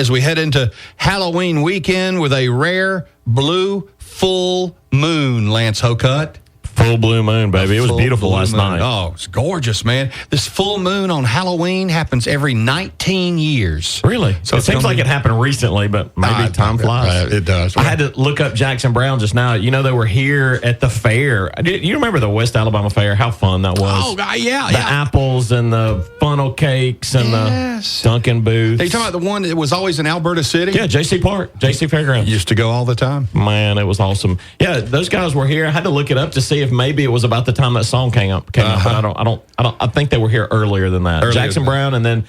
as we head into Halloween weekend with a rare blue full moon, Lance Hokut. Full blue moon, baby. It was beautiful last night. Oh, it's gorgeous, man. This full moon on Halloween happens every 19 years. Really? So it seems like it happened recently, but maybe time flies. It does. I had to look up Jackson Brown just now. You know, they were here at the fair. You remember the West Alabama Fair? How fun that was. Oh, yeah. The apples and the funnel cakes and the Dunkin' booths. Are you talking about the one that was always in Alberta City? Yeah, J.C. Park, J.C. Fairgrounds. Used to go all the time. Man, it was awesome. Yeah, those guys were here. I had to look it up to see if maybe it was about the time that song came up. But I think they were here earlier than that. Jackson Brown and then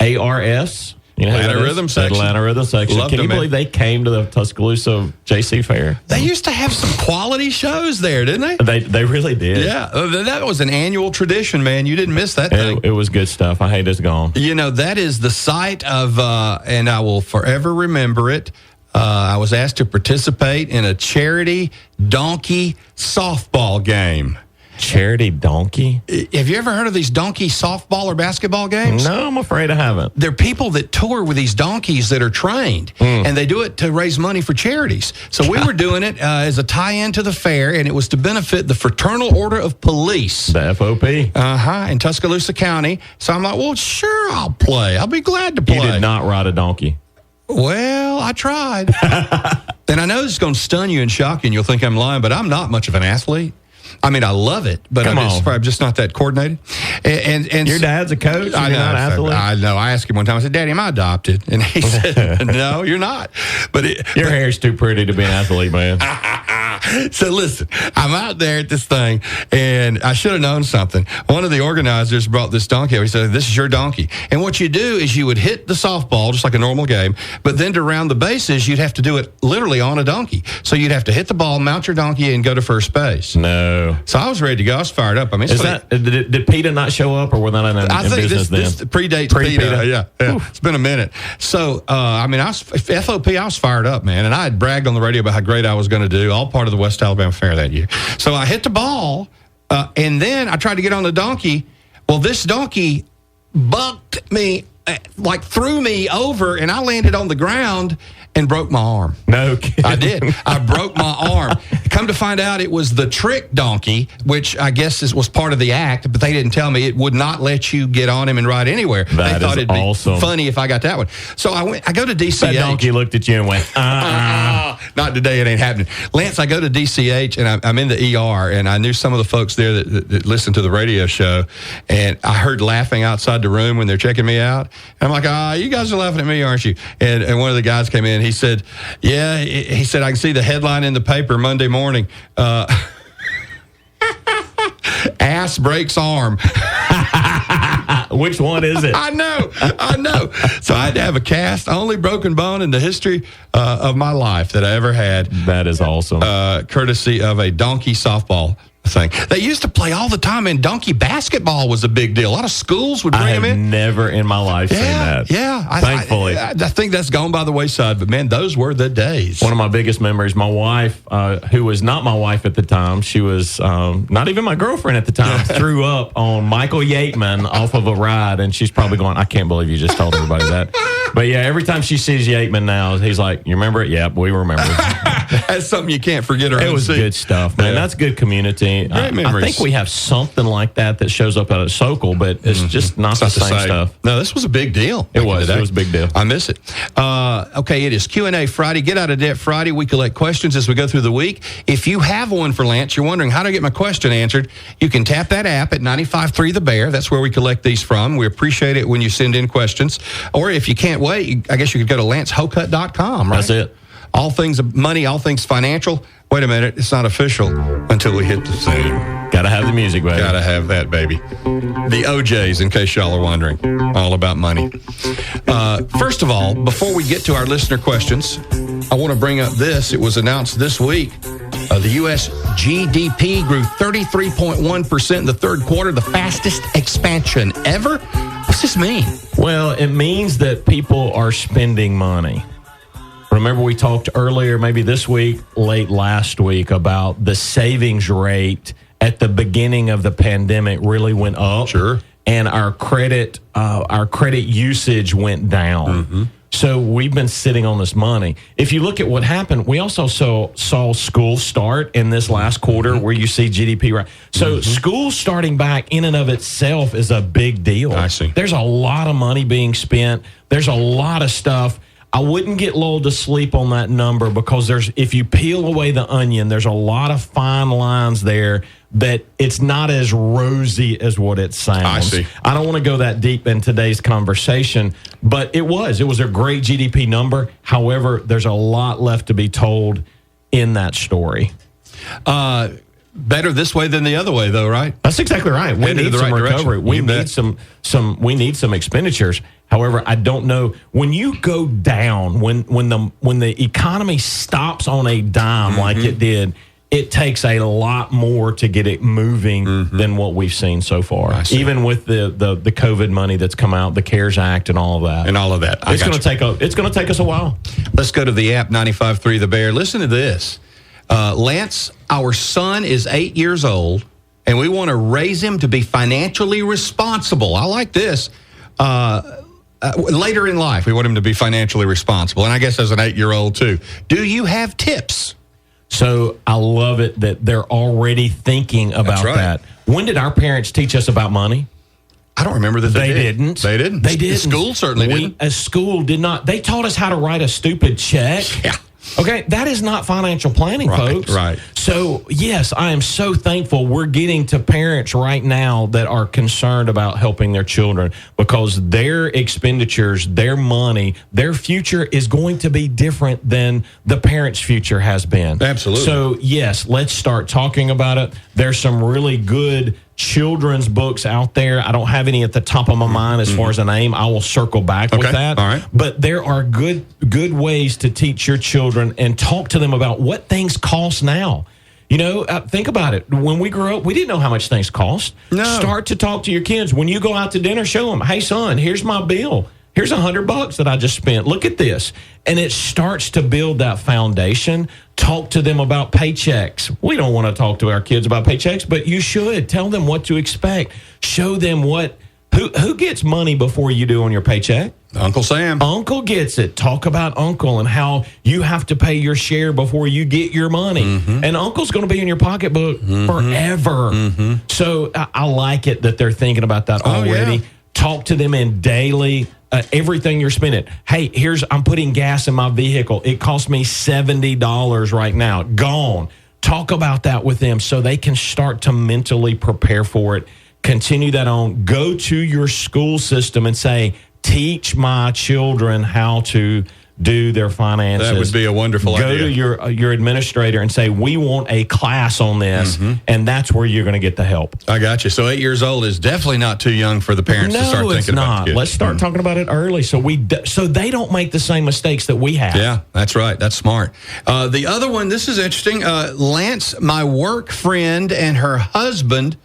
ARS. You know, Atlanta Rhythm Section. Atlanta Rhythm Section. Can you believe they came to the Tuscaloosa JC Fair? They used to have some quality shows there, didn't they? They really did. Yeah, that was an annual tradition, man. You didn't miss that thing. It was good stuff. I hate it's gone. You know, that is the site of, and I will forever remember it. I was asked to participate in a charity donkey softball game. Charity donkey? Have you ever heard of these donkey softball or basketball games? No, I'm afraid I haven't. They're people that tour with these donkeys that are trained, and they do it to raise money for charities. So we were doing it as a tie-in to the fair, and it was to benefit the Fraternal Order of Police. The FOP. In Tuscaloosa County. So I'm like, well, sure, I'll play. I'll be glad to play. You did not ride a donkey. Well, I tried. And I know this is going to stun you and shock you, and you'll think I'm lying, but I'm not much of an athlete. I mean, I love it, but I'm just not that coordinated. And your dad's a coach? I know. Not an athlete? I know. I asked him one time, I said, Daddy, am I adopted? And he said, no, you're not. Your hair's too pretty to be an athlete, man. So listen, I'm out there at this thing, and I should have known something. One of the organizers brought this donkey. He said, this is your donkey. And what you do is you would hit the softball just like a normal game, but then to round the bases, you'd have to do it literally on a donkey. So you'd have to hit the ball, mount your donkey, and go to first base. No. So I was ready to go. I was fired up. I mean, did PETA not show up, or were they not in business then? This predates PETA. Yeah. It's been a minute. So, I mean, FOP, I was fired up, man. And I had bragged on the radio about how great I was going to do, all part of the West Alabama Fair that year. So I hit the ball, and then I tried to get on the donkey. Well, this donkey bucked me, like threw me over, and I landed on the ground and broke my arm. No kidding. I did. I broke my arm. Come to find out, it was the trick donkey, which I guess was part of the act, but they didn't tell me it would not let you get on him and ride anywhere. They thought it'd be funny if I got that one. So I go to DCH. That donkey looked at you and went, not today, it ain't happening. Lance, I go to DCH, and I'm in the ER, and I knew some of the folks there that listened to the radio show, and I heard laughing outside the room when they're checking me out. And I'm like, you guys are laughing at me, aren't you? And one of the guys came in, he said, yeah, he said, I can see the headline in the paper Monday morning. Ass breaks arm. Which one is it? I know. So I had to have a cast, only broken bone in the history of my life that I ever had. That is awesome. Courtesy of a donkey softball thing. They used to play all the time, and donkey basketball was a big deal. A lot of schools would bring them in. I have never in my life seen that. Yeah. Thankfully. I think that's gone by the wayside, but man, those were the days. One of my biggest memories, my wife, who was not my wife at the time, she was not even my girlfriend at the time, threw up on Michael Yateman off of a ride, and she's probably going, I can't believe you just told everybody that. But yeah, every time she sees Yateman now, he's like, you remember it? Yeah, we remember it. That's something you can't forget or It was good stuff, man. Yeah. That's good community. I think we have something like that shows up at a Sokol, but it's just not the same stuff. No, this was a big deal. It was a big deal. I miss it. Okay, it is Q&A Friday. Get Out of Debt Friday. We collect questions as we go through the week. If you have one for Lance, you're wondering how to get my question answered, you can tap that app at 95.3 The Bear. That's where we collect these from. We appreciate it when you send in questions. Or if you can't wait, I guess you could go to lancehokut.com, right? That's it. All things money, all things financial. Wait a minute, it's not official until we hit the theme. Gotta have the music, baby. Gotta have that, baby. The OJs, in case y'all are wondering, all about money. First of all, before we get to our listener questions, I want to bring up this. It was announced this week. The U.S. GDP grew 33.1% in the third quarter, the fastest expansion ever. What's this mean? Well, it means that people are spending money. Remember, we talked earlier, maybe this week, late last week, about the savings rate at the beginning of the pandemic really went up. Sure. And our credit usage went down. Mm-hmm. So we've been sitting on this money. If you look at what happened, we also saw school start in this last quarter where you see GDP. Right. So school starting back in and of itself is a big deal. I see. There's a lot of money being spent. There's a lot of stuff. I wouldn't get lulled to sleep on that number because if you peel away the onion, there's a lot of fine lines there that it's not as rosy as what it sounds. I see. I don't want to go that deep in today's conversation, but it was a great GDP number. However, there's a lot left to be told in that story. Better this way than the other way, though, right? That's exactly right. We need some recovery. We need some expenditures. However, I don't know when you go down, when the economy stops on a dime like it did. It takes a lot more to get it moving than what we've seen so far. Even with the COVID money that's come out, the CARES Act, and all of that. It's going to take us a while. Let's go to the app 95.3 The Bear. Listen to this. Lance, our son is 8 years old, and we want to raise him to be financially responsible. I like this. Later in life, we want him to be financially responsible, and I guess as an 8-year-old too. Do you have tips? So I love it that they're already thinking about that. When did our parents teach us about money? I don't remember that they didn't. They didn't. They didn't. School certainly didn't. A school did not. They taught us how to write a stupid check. Yeah. Okay, that is not financial planning, folks. Right. So, yes, I am so thankful we're getting to parents right now that are concerned about helping their children because their expenditures, their money, their future is going to be different than the parents' future has been. Absolutely. So, yes, let's start talking about it. There's some really good children's books out there. I don't have any at the top of my mind as far as a name. I will circle back with that. All right. But there are good ways to teach your children and talk to them about what things cost now. You know, think about it. When we grew up, we didn't know how much things cost. No. Start to talk to your kids. When you go out to dinner, show them, hey, son, here's my bill. Here's $100 that I just spent. Look at this. And it starts to build that foundation. Talk to them about paychecks. We don't want to talk to our kids about paychecks, but you should. Tell them what to expect. Show them who gets money before you do on your paycheck? Uncle Sam. Uncle gets it. Talk about Uncle and how you have to pay your share before you get your money. And Uncle's going to be in your pocketbook forever. So I like it that they're thinking about that already. Yeah. Talk to them in daily, everything you're spending. Hey, I'm putting gas in my vehicle. It costs me $70 right now. Gone. Talk about that with them so they can start to mentally prepare for it. Continue that on. Go to your school system and say, teach my children how to do their finances. That would be a wonderful idea. Go to your administrator and say, we want a class on this, and that's where you're going to get the help. I got you. So 8 years old is definitely not too young for the parents to start thinking about it. Let's start talking about it early so they don't make the same mistakes that we have. Yeah, that's right. That's smart. The other one, this is interesting. Lance, my work friend and her husband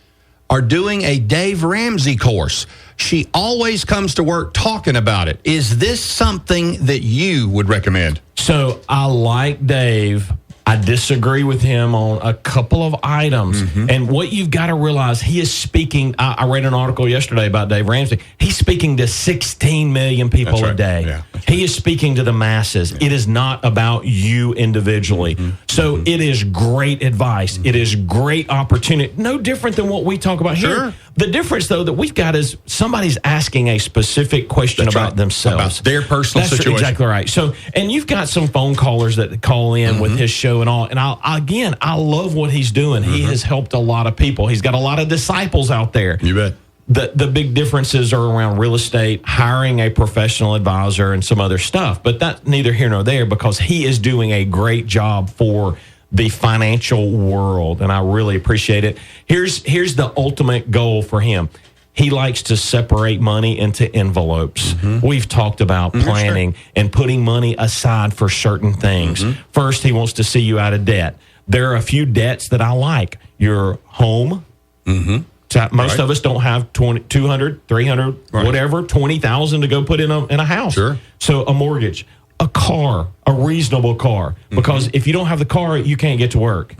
are doing a Dave Ramsey course. She always comes to work talking about it. Is this something that you would recommend? So I like Dave. I disagree with him on a couple of items. And what you've got to realize, he is speaking. I read an article yesterday about Dave Ramsey. He's speaking to 16 million people a day. Yeah. He is speaking to the masses. It is not about you individually. So it is great advice. It is great opportunity. No different than what we talk about here. The difference, though, that we've got is somebody's asking a specific question about themselves. About their personal situation. That's exactly right. So, and you've got some phone callers that call in with his show and all. And I love what he's doing. He has helped a lot of people. He's got a lot of disciples out there. You bet. The big differences are around real estate, hiring a professional advisor, and some other stuff. But that's neither here nor there because he is doing a great job for the financial world, and I really appreciate it. Here's the ultimate goal for him. He likes to separate money into envelopes. We've talked about planning and putting money aside for certain things. First, he wants to see you out of debt. There are a few debts that I like. Your home. Most of us don't have 200, 300, whatever, 20,000 to go put in a house. Sure. So a mortgage. a car, a reasonable car. Because if you don't have the car, you can't get to work.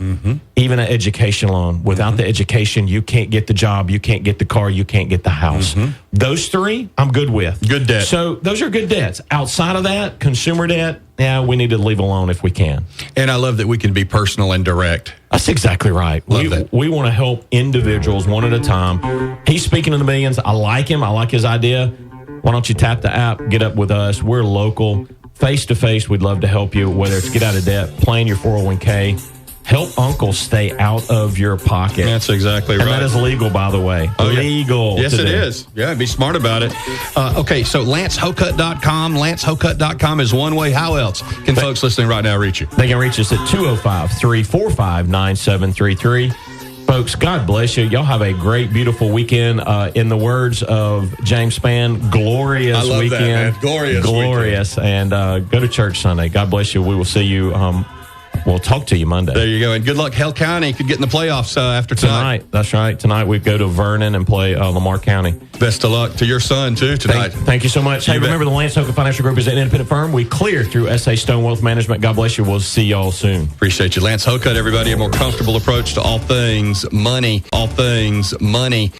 Even an education loan. Without the education, you can't get the job, you can't get the car, you can't get the house. Those three, I'm good with. Good debt. So those are good debts. Outside of that, consumer debt, we need to leave alone if we can. And I love that we can be personal and direct. That's exactly right. Love that. We want to help individuals one at a time. He's speaking to the millions. I like him. I like his idea. Why don't you tap the app, get up with us. We're local. Face-to-face, we'd love to help you, whether it's get out of debt, plan your 401k, help uncle stay out of your pocket. That's exactly right. And that is legal, by the way. Legal. Yes, it is. Yeah, be smart about it. Okay, so LanceHocutt.com. LanceHocutt.com is one way. How else can folks listening right now reach you? They can reach us at 205-345-9733. Folks, God bless you. Y'all have a great, beautiful weekend. In the words of James Spann, glorious I love weekend. that, man. Glorious weekend. And go to church Sunday. God bless you. We will see you. We'll talk to you Monday. There you go. And good luck. Hell County could get in the playoffs after tonight. That's right. Tonight we go to Vernon and play Lamar County. Best of luck to your son, too, tonight. Thank you so much. Hey, remember the Lance Hocutt Financial Group is an independent firm. We clear through SA Stone Wealth Management. God bless you. We'll see y'all soon. Appreciate you. Lance Hocutt, everybody. A more comfortable approach to all things money. All things money.